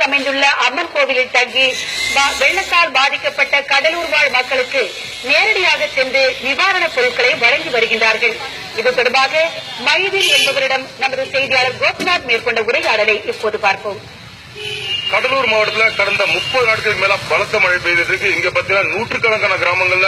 அமைந்துள்ள அம்மன் கோவிலில் தங்கி வெள்ளத்தால் பாதிக்கப்பட்ட கடலூர் வாழ் மக்களுக்கு நேரடியாக சென்று நிவாரணப் பொருட்களை வழங்கி வருகின்றார்கள். இது தொடர்பாக மைதீன் என்பவரிடம் நமது செய்தியாளர் கோபிநாத் மேற்கொண்ட உரையாடலை இப்போது பார்ப்போம். கடலூர் மாவட்டத்தில் கடந்த 30 நாட்களுக்கு மேல பலத்த மழை பெய்ததுக்கு இங்க பாத்தீங்கன்னா நூற்றுக்கணக்கான கிராமங்கள்ல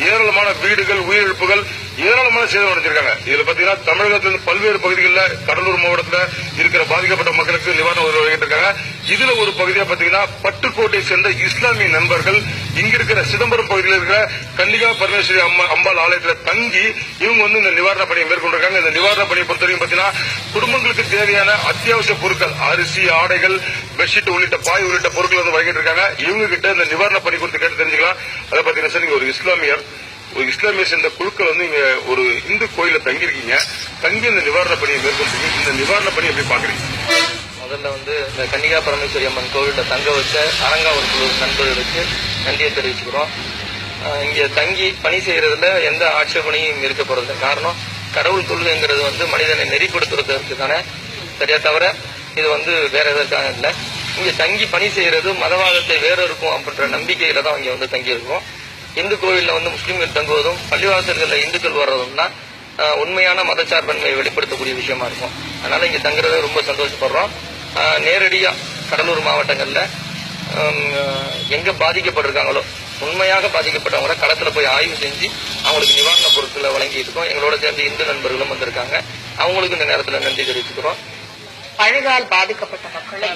ஏராளமான வீடுகள், உயிரிழப்புகள், ஏராளமான சேதம் அடைஞ்சிருக்காங்க. இதுல பாத்தீங்கன்னா தமிழகத்திலிருந்து பல்வேறு பகுதிகளில் கடலூர் மாவட்டத்தில் இருக்கிற பாதிக்கப்பட்ட மக்களுக்கு நிவாரண உதவி வழங்கிட்டு இருக்காங்க. இதுல ஒரு பகுதியா பாத்தீங்கன்னா பட்டுக்கோட்டை சேர்ந்த இஸ்லாமிய நண்பர்கள் இங்க இருக்கிற சிதம்பரம் பகுதியில் இருக்கிற கன்னிகா பரமேஸ்வரி அம்பாள் ஆலயத்தில் தங்கி இவங்க இந்த நிவாரண பணியை மேற்கொண்டிருக்காங்க. இந்த நிவாரண பணியை பொறுத்தவரைக்கும் பாத்தீங்கன்னா குடும்பங்களுக்கு தேவையான அத்தியாவசிய பொருட்கள், அரிசி, ஆடைகள், பெட்ஷீட் உள்ளிட்ட பாய் உள்ளிட்ட பொருட்கள் வழங்கிட்டு இருக்காங்க. இவங்க கிட்ட இந்த நிவாரண பணி குறித்து கேட்டு தெரிஞ்சுக்கலாம். அதை பாத்தீங்கன்னா சார், நீங்க ஒரு இஸ்லாமிய சேர்ந்த குழுக்கள் இங்க ஒரு இந்து கோயில தங்கியிருக்கீங்க. தங்கி இந்த நிவாரண பணியை மேற்கொண்டிருக்கீங்க. இந்த நிவாரண பணி எப்படி பாக்குறீங்க? முதல்ல இந்த கன்னிகா பரமேஸ்வரி அம்மன் கோவிலில் தங்க வச்ச அரங்காவல் குழு நண்பர்களுக்கு நன்றியை தெரிவிச்சுக்கிறோம். இங்க தங்கி பணி செய்யறதுல எந்த ஆட்சேபனையும் இருக்க போறது. காரணம், கடவுள் கொள்கைங்கிறது மனிதனை நெறிப்படுத்துறதுக்கு தானே, சரியா தவிர இது வேற எதற்காக இல்லை. இங்க தங்கி பணி செய்யறது மதவாதத்தை வேற இருக்கும் அப்படின்ற நம்பிக்கையில தான் இங்க தங்கி இருக்கோம். இந்து கோவில்ல முஸ்லீம்கள் தங்குவதும் பள்ளிவாசல்கள்ல இந்துக்கள் வர்றதும் தான் உண்மையான மதச்சார்பன்மையை வெளிப்படுத்தக்கூடிய விஷயமா இருக்கும். அதனால இங்க தங்குறத ரொம்ப சந்தோஷப்படுறோம். நேரடியா கடலூர் மாவட்டங்கள்ல எங்க பாதிக்கப்பட்டிருக்காங்களோ, உண்மையாக பாதிக்கப்பட்டவங்கள களத்துல போய் ஆய்வு செஞ்சு அவங்களுக்கு நிவாரண பொருட்களை வழங்கிட்டு இருக்கோம். எங்களோட சேர்ந்து இந்து நண்பர்களும் வந்திருக்காங்க. அவங்களுக்கு இந்த நேரத்தில் நன்றி தெரிவிச்சுக்கிறோம். மழையால் பாதிக்கப்பட்ட மக்களை